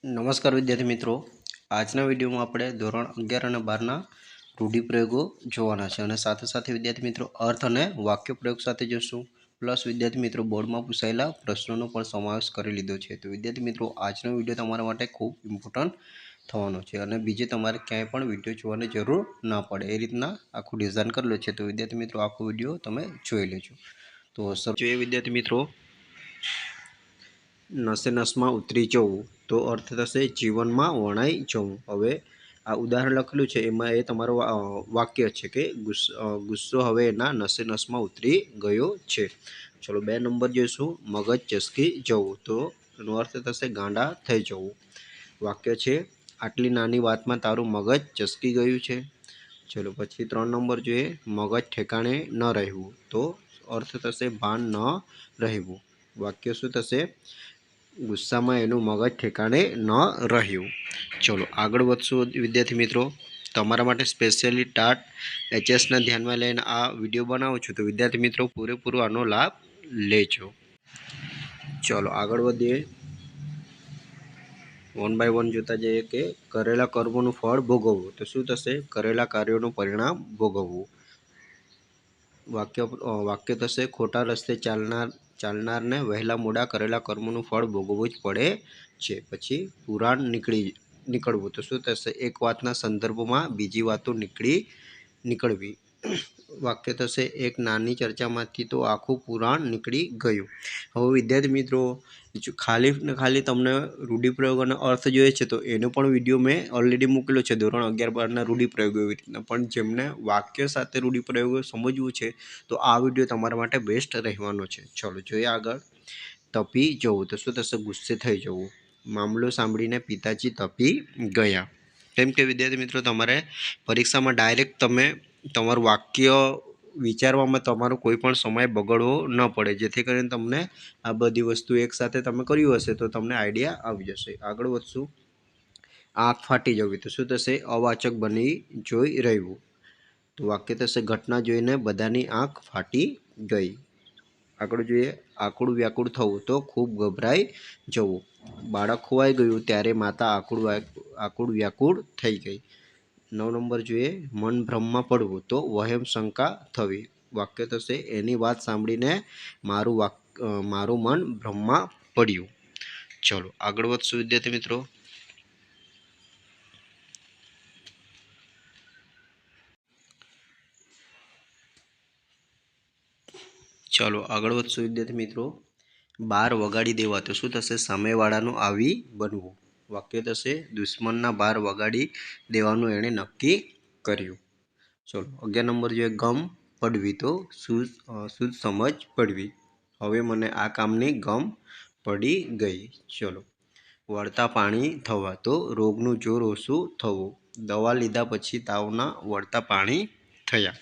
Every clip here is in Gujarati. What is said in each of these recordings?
નમસ્કાર વિદ્યાર્થી મિત્રો, આજના વિડીયોમાં આપણે ધોરણ 11 અને 12ના રૂઢિપ્રયોગો જોવાના છે અને સાથે સાથે વિદ્યાર્થી મિત્રો અર્થ અને વાક્ય પ્રયોગ સાથે જોશું. પ્લસ વિદ્યાર્થી મિત્રો બોર્ડમાં પૂછાયેલા પ્રશ્નોનો પણ સમાવેશ કરી લીધો છે. તો વિદ્યાર્થી મિત્રો આજનો વિડીયો તમારા માટે ખૂબ ઇમ્પોર્ટન્ટ થવાનો છે અને બીજે તમારે ક્યાંય પણ વિડીયો જોવાની જરૂર ના પડે એ રીતના આખું ડિઝાઇન કરેલું છે. તો વિદ્યાર્થી મિત્રો આખો વિડીયો તમે જોઈ લેજો. તો જોઈએ વિદ્યાર્થી મિત્રો, નસે નસમાં ઉતરી જવું તો અર્થ થશે જીવનમાં વણાઈ જવું. હવે આ ઉદાહરણ લખેલું છે એમાં એ તમારું વાક્ય છે કે ગુસ્સો હવે એના નસે નસમાં ઉતરી ગયો છે. ચલો 2 નંબર જોઈશું, મગજ ચસકી જવું તો એનો અર્થ થશે ગાંડા થઈ જવું. વાક્ય છે આટલી નાની વાતમાં તારું મગજ ચસકી ગયું છે. ચલો પછી 3 નંબર જોઈએ, મગજ ઠેકાણે ન રહેવું તો અર્થ થશે ભાન ન રહેવું. વાક્ય શું થશે? ગુસ્સામાં એનું મગજ ઠેકાણે ન રહ્યું. ચલો આગળ વધશું વિદ્યાર્થી મિત્રો. તમારા માટે સ્પેશિયલી ટાટ એચએસના ધ્યાનમાં લઈને આ વિડીયો બનાવું છું. તો વિદ્યાર્થી મિત્રો પૂરેપૂરો આનો લાભ લેજો. ચલો આગળ વધીએ. 1 બાય 1 જોતા જઈએ કે કરેલા કર્મોનું ફળ ભોગવવું તો શું થશે? કરેલા કાર્યોનું પરિણામ ભોગવવું. વાક્ય થશે ખોટા રસ્તે ચાલનારને વહેલા મોડા કરેલા કર્મોનું ફળ ભોગવવું જ પડે છે. પછી પુરાણ નીકળવું તો શું થશે? એક વાતના સંદર્ભમાં બીજી વાતો નીકળવી. વાક્ય થશે એક નાની ચર્ચામાંથી તો આખું પુરાણ નીકળી ગયું. હવે વિદ્યાર્થી મિત્રો ખાલી તમને રૂઢિપ્રયોગ અને અર્થ જોઈએ છે તો એનો પણ વિડીયો મેં ઓલરેડી મૂકેલો છે ધોરણ 11-12ના રૂઢિપ્રયોગો એવી રીતના. પણ જેમને વાક્ય સાથે રૂઢિપ્રયોગો સમજવું છે તો આ વિડીયો તમારા માટે બેસ્ટ રહેવાનો છે. ચલો જોઈએ આગળ. તપી જવું તો શું થશે? ગુસ્સે થઈ જવું. મામલો સાંભળીને પિતાજી તપી ગયા. કેમ કે વિદ્યાર્થી મિત્રો તમારે પરીક્ષામાં ડાયરેક્ટ તમે તમારું વાક્ય વિચારવામાં તમારો કોઈ પણ સમય બગડવો ન પડે, જેથી કરીને તમને આ બધી વસ્તુ એકસાથે તમે કર્યું હશે તો તમને આઈડિયા આવી જશે. આગળ વધશું. આંખ ફાટી જવી તો શું થશે? અવાચક બની જોઈ રહેવું. તો વાક્ય થશે ઘટના જોઈને બધાની આંખ ફાટી ગઈ. આગળ જોઈએ. આકુળ વ્યાકુળ થવું તો ખૂબ ગભરાઈ જવું. બાળક ખોવાઈ ગયું ત્યારે માતા આકુળ વ્યાકુળ થઈ ગઈ. 9 નંબર જોઈએ, મન ભ્રમમાં પડવું તો વહેમ શંકા થવી. વાક્ય થશે એની વાત સાંભળીને મારું મન ભ્રમમાં પડ્યું. ચલો આગળ વધશું વિદ્યાર્થી મિત્રો. ચાલો આગળ વધશું વિદ્યાર્થી મિત્રો. બાર વગાડી દેવા તો શું થશે? સામેવાળાનું આવી બનવું. વાક્ય થશે દુશ્મનના બાર વગાડી દેવાનું એણે નક્કી કર્યું. ચલો 11 નંબર જોઈએ, ગમ પડવી તો શુદ્ધ સમજ પડવી. હવે મને આ કામની ગમ પડી ગઈ. ચલો વળતા પાણી થવા તો રોગનું જોર ઓછું થવું. દવા લીધા પછી તાવના વળતા પાણી થયા.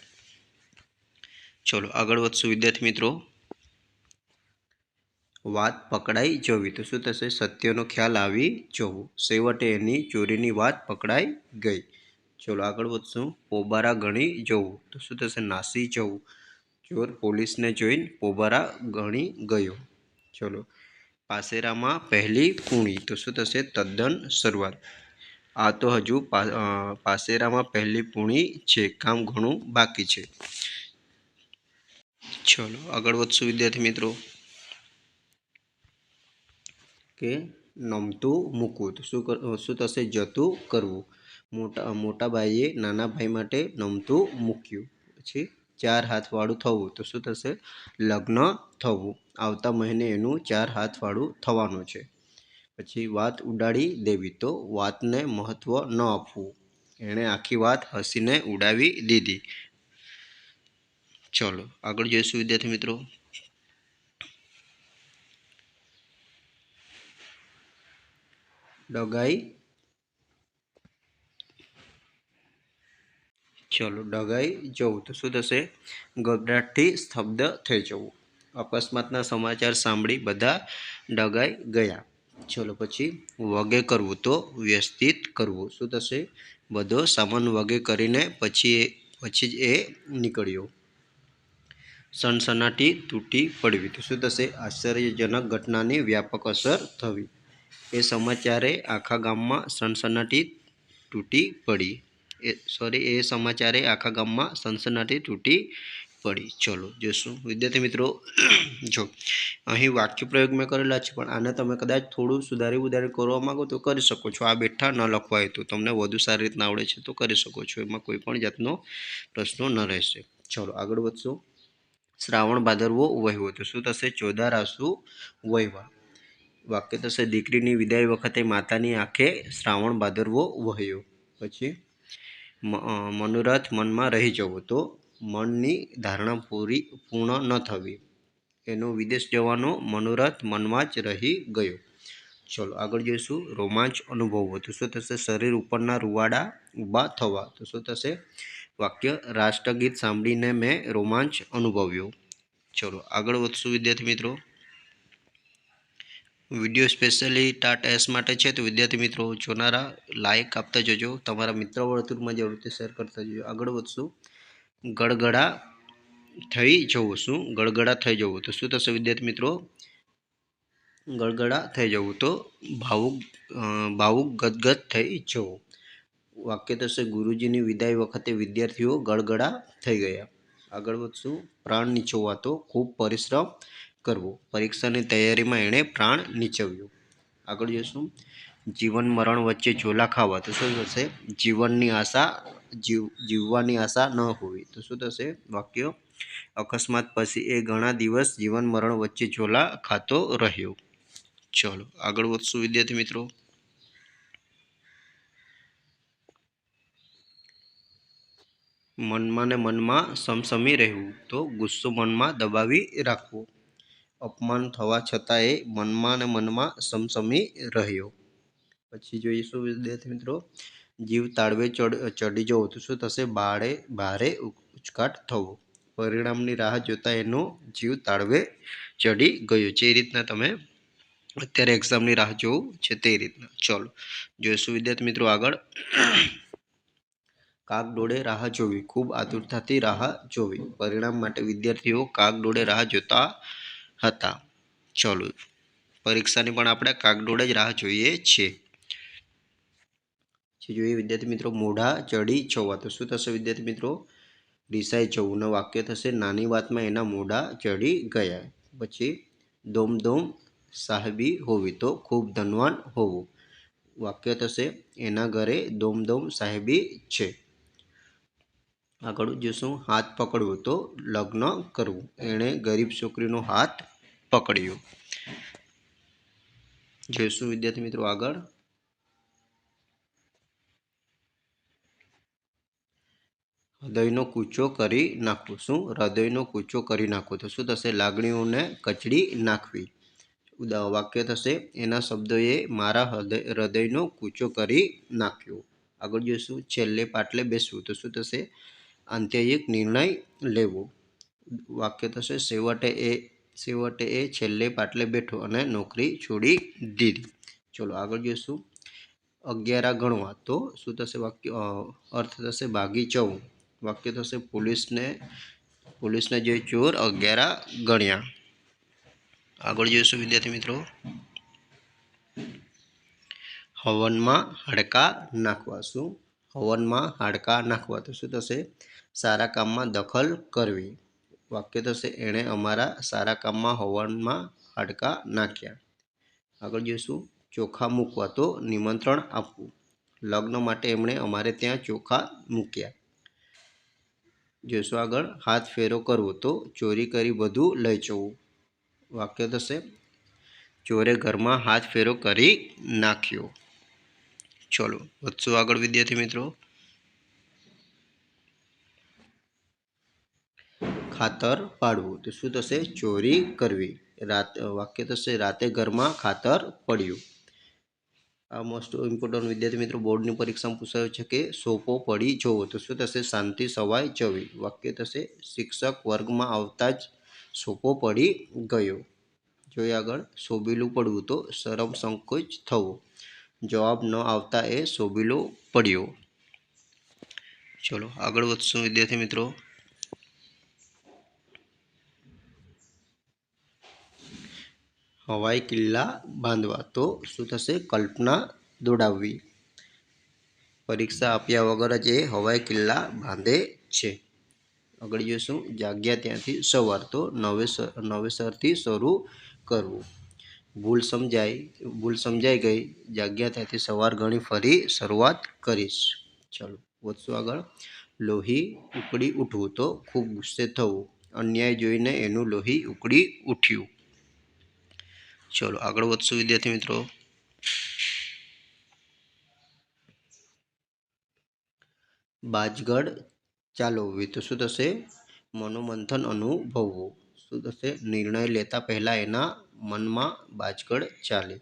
ચલો આગળ વધશું વિદ્યાર્થી મિત્રો. વાત પકડાઈ જવી તો શું થશે? સત્યનો ખ્યાલ આવી જવું. છેવટે એની ચોરીની વાત પકડાઈ ગઈ. ચલો આગળ વધશું. પોબારા ગણી જવું તો શું થશે? નાસી જવું. ચોર પોલીસને જોઈને પોબારા ગણી ગયો. ચલો પાસેરામાં પહેલી પૂણી તો શું થશે? તદ્દન શરૂઆત. આ તો હજુ પાસેરામાં પહેલી પૂણી છે, કામ ઘણું બાકી છે. ચલો આગળ વધશું વિદ્યાર્થી મિત્રો. કે નમતું મૂકવું તો શું થશે? જતું કરવું. મોટા ભાઈએ નાના ભાઈ માટે નમતું મૂક્યું. પછી 4 હાથવાળું થવું તો શું થશે? લગ્ન થવું. આવતા મહિને એનું 4 હાથવાળું થવાનું છે. પછી વાત ઉડાડી દેવી તો વાતને મહત્વ ન આપવું. એણે આખી વાત હસીને ઉડાવી દીધી. ચલો આગળ જોઈશું વિદ્યાર્થી મિત્રો. ડગાઈ જવું તો શું થશે? ગભરાટથી સ્તબ્ધ થઈ જવું. અકસ્માતના સમાચાર સાંભળી બધા ડગાઈ ગયા. ચલો પછી વગે કરવું તો વ્યવસ્થિત કરવું. શું થશે? બધો સામાન વગે કરીને પછી જ એ નીકળ્યો. સનસનાટી તૂટી પડવી તો શું થશે? આશ્ચર્યજનક ઘટનાની વ્યાપક અસર થવી. એ સમાચારે આખા ગામમાં સનસનાટી તૂટી પડી. એ સમાચારે આખા ગામમાં સનસનાટી તૂટી પડી. ચલો જોશું વિદ્યાર્થી મિત્રો. જો અહીં વાક્ય પ્રયોગ મેં કરેલા છે, પણ આને તમે કદાચ થોડું સુધારી કરવા માંગો તો કરી શકો છો. આ બેઠા ન લખવાય તો તમને વધુ સારી રીતના આવડે છે તો કરી શકો છો. એમાં કોઈ પણ જાતનો પ્રશ્નો ન રહેશે. ચલો આગળ વધશો. શ્રાવણ ભાદરવો વહેવો તો શું થશે? ચોદાર આંસુ વહેવા. વાક્ય થશે દીકરીની વિદાય વખતે માતાની આંખે શ્રાવણ ભાદરવો વહ્યો. પછી મનોરથ મનમાં રહી જવો તો મનની ધારણા પૂર્ણ ન થવી. એનો વિદેશ જવાનો મનોરથ મનમાં જ રહી ગયો. ચલો આગળ જોઈશું. રોમાંચ અનુભવવો તો શું થશે? શરીર ઉપરના રૂવાડા ઊભા થવા. તો શું થશે? વાક્ય રાષ્ટ્રગીત સાંભળીને મેં રોમાંચ અનુભવ્યો. ચલો આગળ વધશું વિદ્યાર્થી મિત્રો. વિડીયો સ્પેશિયલી ટાટ એસ માટે છે, તો વિદ્યાર્થી મિત્રો જોનારા લાઇક આપતા જજો. તમારા મિત્ર વર્તુળમાં જરૂરથી શેર કરતા જજો. આગળ વધશું. ગળગળા થઈ જવું. શું? ગળગળા થઈ જવું તો શું થશે વિદ્યાર્થી મિત્રો? ગળગળા થઈ જવું તો ભાવુક ગદગદ થઈ જવું. વાક્ય થશે ગુરુજીની વિદાય વખતે વિદ્યાર્થીઓ ગળગળા થઈ ગયા. આગળ વધશું. પ્રાણ નીચોવા તો ખૂબ પરિશ્રમ કરવો. પરીક્ષાની તૈયારીમાં એણે પ્રાણ નીચવ્યું. આગળ જઈશું. જીવન મરણ વચ્ચે ઝોલા ખાવા તો શું થશે? જીવવાની આશા ન હોવી. તો શું થશે? વાક્ય અકસ્માત પછી એ ઘણા દિવસ જીવન મરણ વચ્ચે ઝોલા ખાતો રહ્યો. ચલો આગળ વધશું વિદ્યાર્થી મિત્રો. મનમાં ને મનમાં સમસમી રહેવું તો ગુસ્સો મનમાં દબાવી રાખવો. અપમાન થવા છતાં એ મનમાં ને મનમાં સમસમી રહ્યો. પછી જોઈશું વિદ્યાર્થી મિત્રો. જીવ તાળવે ચડી જવો તો શું થશે? ભારે ઉચકાટ થવો. પરિણામની રાહ જોતા એનો જીવ તાળવે ચડી ગયો. જે રીતના તમે અત્યારે એક્ઝામની રાહ જોવું છે તે રીતના. ચલો જોઈશું વિદ્યાર્થી મિત્રો આગળ. કાગડોળે રાહ જોવી. ખૂબ આતુરતાથી રાહ જોવી. પરિણામ માટે વિદ્યાર્થીઓ કાગડોળે રાહ જોતા હતા. ચલો પરીક્ષાની પણ આપણે કાગડોળે જ રાહ જોઈએ છીએ. જોઈએ વિદ્યાર્થી મિત્રો. મોઢા ચડી જવા તો શું થશે વિદ્યાર્થી મિત્રો? રિસાઈ જવું. ને વાક્ય થશે નાની વાતમાં એના મોઢા ચડી ગયા. પછી દોમ સાહેબી હોવી તો ખૂબ ધનવાન હોવું. વાક્ય થશે એના ઘરે દોમ સાહેબી છે. આગળ જોશું. હાથ પકડવો તો લગ્ન કરવું. એણે ગરીબ છોકરીનો હાથ પકડ્યો. જોઈશું વિદ્યાર્થી મિત્રો આગળ. હૃદયનો કૂચો કરી નાખવો. શું? હૃદયનો કૂચો કરી નાખવો તો શું થશે? લાગણીઓને કચડી નાખવી. વાક્ય થશે એના શબ્દોએ મારા હૃદયનો કૂચો કરી નાખ્યો. આગળ જોઈશું. છેલ્લે પાટલે બેસવું તો શું થશે? આંતરિક નિર્ણય લેવો. વાક્ય થશે છેવટે એ છેલ્લે પાટલે બેઠો અને નોકરી છોડી દીધી. ચલો આગળ જોઈશું. 11 ગણવા તો શું થશે? વાક્ય અર્થ થશે ભાગી જવું. વાક્ય થશે પોલીસને જે ચોર 11 ગણ્યા. આગળ જોઈશું વિદ્યાર્થી મિત્રો. હવનમાં હાડકા નાખવા. શું? હવનમાં હાડકા નાખવા તો શું થશે? સારા કામમાં દખલ કરવી. વાક્ય થશે એણે અમારા સારા કામમાં હવનમાં હાડકા નાખ્યા. આગળ જોઈશું. ચોખા મૂકવા તો નિમંત્રણ આપવું. લગ્ન માટે એમણે અમારે ત્યાં ચોખા મૂક્યા. જોઈશું આગળ. હાથ ફેરો કરવો તો ચોરી કરી બધું લઈ જવું. વાક્ય થશે ચોરે ઘરમાં હાથ ફેરો કરી નાખ્યો. ચલો વધશું આગળ વિદ્યાર્થી મિત્રો. ખાતર પાડવું તો શું થશે? ચોરી કરવી. વાક્ય થશે રાતે ઘરમાં ખાતર પડ્યું. આ મોસ્ટ ઇમ્પોર્ટન્ટ વિદ્યાર્થી મિત્રો બોર્ડની પરીક્ષામાં પૂછાયું છે કે સોપો પડી જવો તો શું થશે? શાંતિ સવાઈ જવી. વાક્ય થશે શિક્ષક વર્ગમાં આવતા જ સોપો પડી ગયો. જોઈએ આગળ. સોબીલું પડવું તો શરમ સંકોચ થવો. જવાબ ન આવતા એ સોબીલો પડ્યો. ચલો આગળ વધશું વિદ્યાર્થી મિત્રો. હવાઈ કિલ્લા બાંધવા, તો શું થશે? કલ્પના દોડાવવી. પરીક્ષા આપ્યા વગર જ એ હવાઈ કિલ્લા બાંધે છે. આગળ જોઈશું જાગ્યા ત્યાંથી સવાર, તો નવેસરથી શરૂ કરવું. ભૂલ સમજાઈ ગઈ, જાગ્યા ત્યાંથી સવાર ગણી ફરી શરૂઆત કરીશ. ચાલો વધશું આગળ. લોહી ઉકળી ઉઠવું, તો ખૂબ ગુસ્સે થવું. અન્યાય જોઈને એનું લોહી ઉકળી ઉઠ્યું. ચલો આગળ વધશું વિદ્યાર્થી મિત્રો. બાજગડ ચાલવવી, તો શું થશે? મનોમંથન અનુભવવું. શું થશે? નિર્ણય લેતા પહેલા એના મનમાં બાજગડ ચાલે.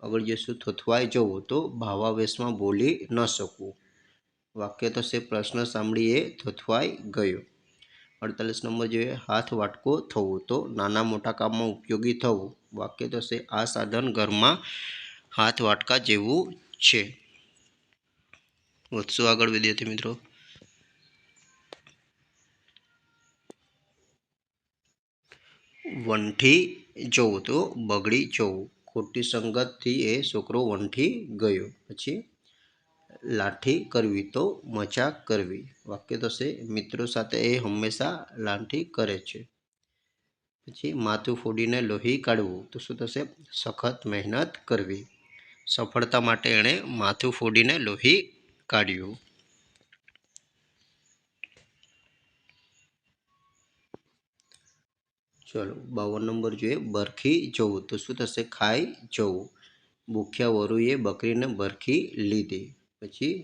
આગળ જઈશું થોથવાઈ જવું, તો ભાવાવેશમાં બોલી ન શકવું. વાક્ય થશે પ્રશ્ન સાંભળી એ થોથવાઈ ગયો. 48 નંબર જોઈએ હાથ વાટકો થવું, તો નાના મોટા કામમાં ઉપયોગી થવું. વાક્ય થશે આ સાધન ઘરમાં હાથ વાટકા જેવું છે. વધશું આગળ વિદ્યાર્થી મિત્રો. વંઠી જવું, તો બગડી જવું. ખોટી સંગતથી એ છોકરો વંઠી ગયો. પછી લાઠી કરવી, તો મજાક કરવી. વાક્ય થશે મિત્રો સાથે એ હંમેશા લાઠી કરે છે. પછી માથું ફોડીને લોહી કાઢવું, તો શું થશે? સખત મહેનત કરવી. સફળતા માટે એણે માથું ફોડીને લોહી કાઢ્યું. ચલો 52 નંબર જોઈએ બરખી જવું, તો શું થશે? ખાઈ જવું. ભૂખ્યા વરુએ બકરીને બરખી લીધી. પછી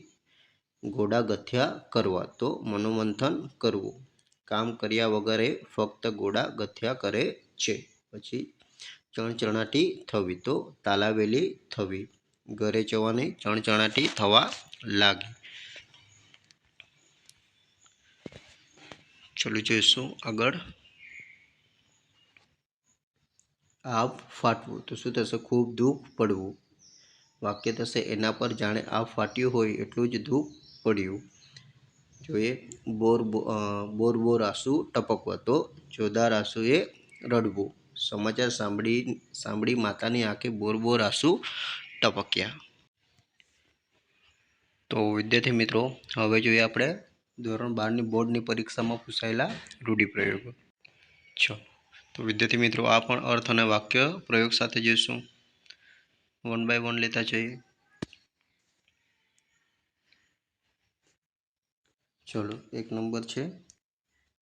ઘોડા ગથ્યા કરવા, તો મનોમંથન કરવું. કામ કર્યા વગર ફક્ત ઘોડા ગથ્યા કરે છે. પછી ચણચણાટી થવી, તો તાલાવેલી થવી. ઘરે જવાની ચણચણાટી થવા લાગી. ચલો જોઈશું આગળ. આભ ફાટવું, તો શું થશે? ખૂબ દુઃખ પડવું. વાક્ય થશે એના પર જાણે આભ ફાટ્યું હોય એટલું જ દુઃખ પડ્યું. જોઈએ બોર આંસુ ટપકવા, તો જોરદાર આંસુએ રડવું. સમાચાર સાંભળી માતાની આંખે બોર આંસુ ટપક્યા. તો વિદ્યાર્થી મિત્રો હવે જોઈએ આપણે ધોરણ 12ની બોર્ડની પરીક્ષામાં પૂછાયેલા રૂઢિપ્રયોગો. તો વિદ્યાર્થી મિત્રો આ પણ અર્થ અને વાક્ય પ્રયોગ સાથે જોઈશું. 1 બાય 1 લેતા જઈએ. ચલો 1 નંબર છે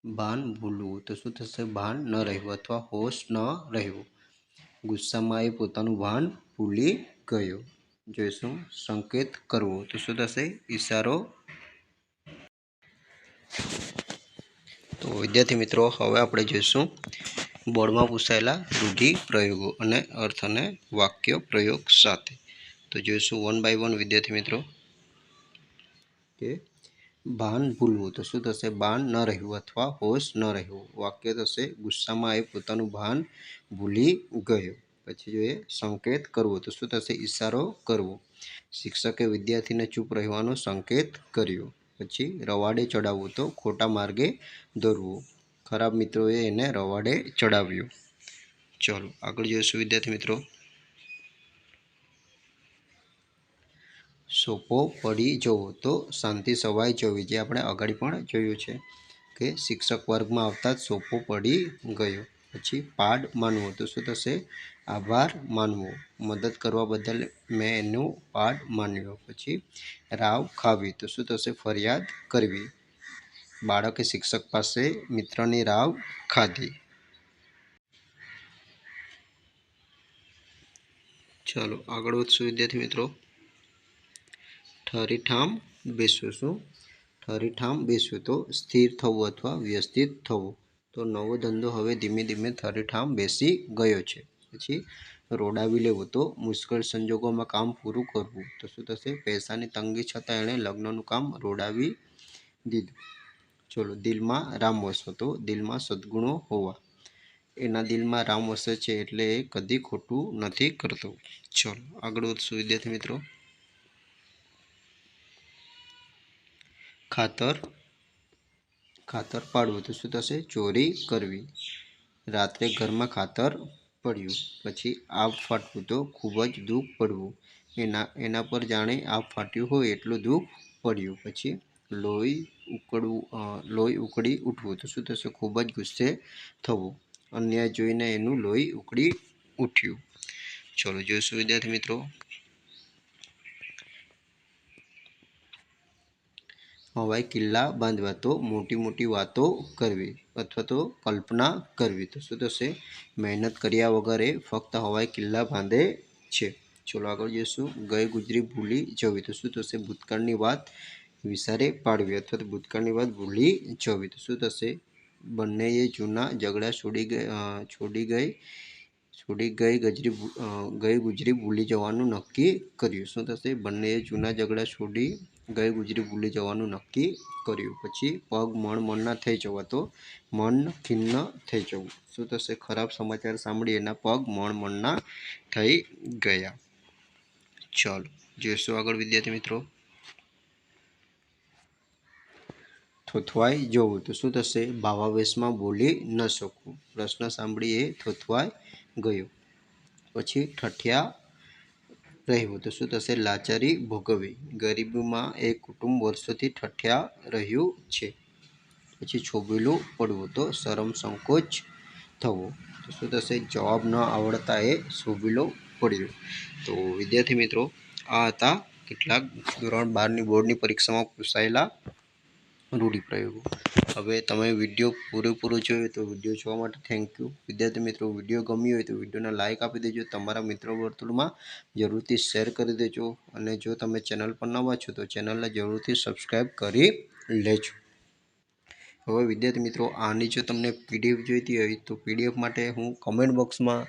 ભાન ભૂલવું, તો શું થશે? ભાન ન રહેવું અથવા હોશ ન રહેવું. ગુસ્સામાં એ પોતાનું ભાન ભૂલી ગયો. જોઈશું સંકેત કરવો, તો શું થશે? ઈશારો. તો વિદ્યાર્થી મિત્રો હવે આપણે જોઈશું બોર્ડમાં પૂછાયેલા રૂઢિપ્રયોગો અને અર્થ અને વાક્ય પ્રયોગ સાથે. તો જોઈશું 1 બાય 1 વિદ્યાર્થી મિત્રો. કે ભાન ભૂલવું, તો શું થશે? ભાન ન રહેવું અથવા હોશ ન રહેવું. વાક્ય થશે ગુસ્સામાં એ પોતાનું ભાન ભૂલી ગયો. પછી જોઈએ સંકેત કરવો, તો શું થશે? ઈશારો કરવો. શિક્ષકે વિદ્યાર્થીને ચૂપ રહેવાનો સંકેત કર્યો. પછી રવાડે ચડાવવું, તો ખોટા માર્ગે દોરવું. ખરાબ મિત્રોએ એને રવાડે ચડાવ્યો. ચલો આગળ જોઈશું વિદ્યાર્થી મિત્રો. સોપો પડી જવો, તો શાંતિ સવાઈ જવી. જે આપણે આગળ પણ જોયું છે કે શિક્ષક વર્ગમાં આવતા જ સોપો પડી ગયો. પછી પાડ માનવો, તો શું થશે? આભાર માનવો. મદદ કરવા બદલ મેં એનો પાડ માન્યો. પછી રાવ ખાવી, તો શું થશે? ફરિયાદ કરવી. બાળકે શિક્ષક પાસે મિત્રની રાવ ખાધી. ચાલો આગળ વધશું વિદ્યાર્થી મિત્રો. ઠરીઠામ બેસવું. શું? ઠરીઠામ બેસવું, તો સ્થિર થવું અથવા વ્યવસ્થિત થવું. તો નવો ધંધો હવે ધીમે ધીમે ઠરીઠામ બેસી ગયો છે. પછી રોડાવી લેવું, તો મુશ્કેલ સંજોગોમાં કામ પૂરું કરવું. તો શું થશે? પૈસાની તંગી છતાં એણે લગ્નનું કામ રોડાવી દીધું. ચલો દિલમાં રામ વસવો, તો દિલમાં સદ્ગુણો હોવા. એના દિલમાં રામ વસે છે એટલે એ કદી ખોટું નથી કરતો. ચલો આગળ વધશું વિદ્યાર્થી મિત્રો. ખાતર પાડવું, તો શું થશે? ચોરી કરવી. રાત્રે ઘરમાં ખાતર પડ્યું, પછી આભ ફાટવું તો ખૂબ જ દુઃખ પડવું, એના પર જાણે આભ ફાટ્યું હોય એટલું દુઃખ પડ્યું. પછી લોહી ઉકળી ઉઠવું તો શું થશે? ખૂબ જ ગુસ્સે થવું, અન્યાય જોઈને એનું લોહી ઉકળી ઉઠ્યું. ચલો જોઈશું વિદ્યાર્થી મિત્રો. હવાઈ કિલ્લા બાંધવા તો મોટી મોટી વાતો કરવી અથવા તો કલ્પના કરવી તો શું થશે? મહેનત કર્યા વગર એ ફક્ત હવાઈ કિલ્લા બાંધે છે. ચલો આગળ જઈશું. ગઈ ગુજરી ભૂલી જવી તો શું થશે? ભૂતકાળની વાત વિસારે પાડવી અથવા તો ભૂતકાળની વાત ભૂલી જવી તો શું થશે? બંનેએ જૂના ઝઘડા ગઈ ગુજરી ભૂલી જવાનું નક્કી કર્યું. શું થશે? બંનેએ જૂના ઝઘડા છોડી ગઈ ગુજરી ભૂલી જવાનું નક્કી કર્યું. પછી પગ મણના થઈ જવા તો મન ખિન્ન થઈ જવું. શું થશે? ખરાબ સમાચાર સાંભળી એના પગ મણના થઈ ગયા. ચાલો જોઈશું આગળ વિદ્યાર્થી મિત્રો. થોથવાઈ જવું તો શું થશે? ભાવાવેશમાં બોલી ન શકવું, પ્રશ્ન સાંભળી એ થોથવાઈ ગયો. પછી ઠઠિયા રહેવું તો શું થશે? લાચારી ભોગવવી, ગરીબીમાં એક કુટુંબ વર્ષોથી ઠઠિયા રહ્યું છે. પછી છોબીલું પડવું તો શરમ સંકોચ થવો તો શું થશે? જવાબ ન આવડતા એ છોબીલો પડ્યો. તો વિદ્યાર્થી મિત્રો આ હતા કેટલાક ધોરણ 12ની બોર્ડની પરીક્ષામાં પૂછાયેલા રૂઢિપ્રયોગો. હવે તમે વિડીયો પૂરેપૂરો જોયો તો વિડીયો જોવા માટે થેન્ક યુ. વિદ્યાર્થી મિત્રો વિડીયો ગમ્યો હોય તો વિડીયોને લાઇક આપી દેજો, તમારા મિત્ર વર્તુળમાં જરૂરથી શેર કરી દેજો, અને જો તમે ચેનલ પર નવા છો તો ચેનલને જરૂરથી સબસ્ક્રાઈબ કરી લેજો. હવે વિદ્યાર્થી મિત્રો આની જો તમને પીડીએફ જોઈતી હોય તો પીડીએફ માટે હું કમેન્ટ બોક્સમાં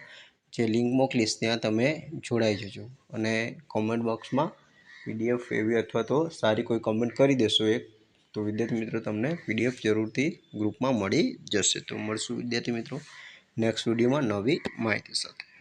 જે લિંક મોકલીશ ત્યાં તમે જોડાઈ જજો, અને કોમેન્ટ બોક્સમાં પીડીએફ એવી અથવા તો સારી કોઈ કમેન્ટ કરી દેશો એક, તો વિદ્યાર્થી મિત્રો તમને પીડીએફ જરૂરથી ગ્રુપમાં મળી જશે. તો મળશું વિદ્યાર્થી મિત્રો નેક્સ્ટ વિડીયોમાં નવી માહિતી સાથે.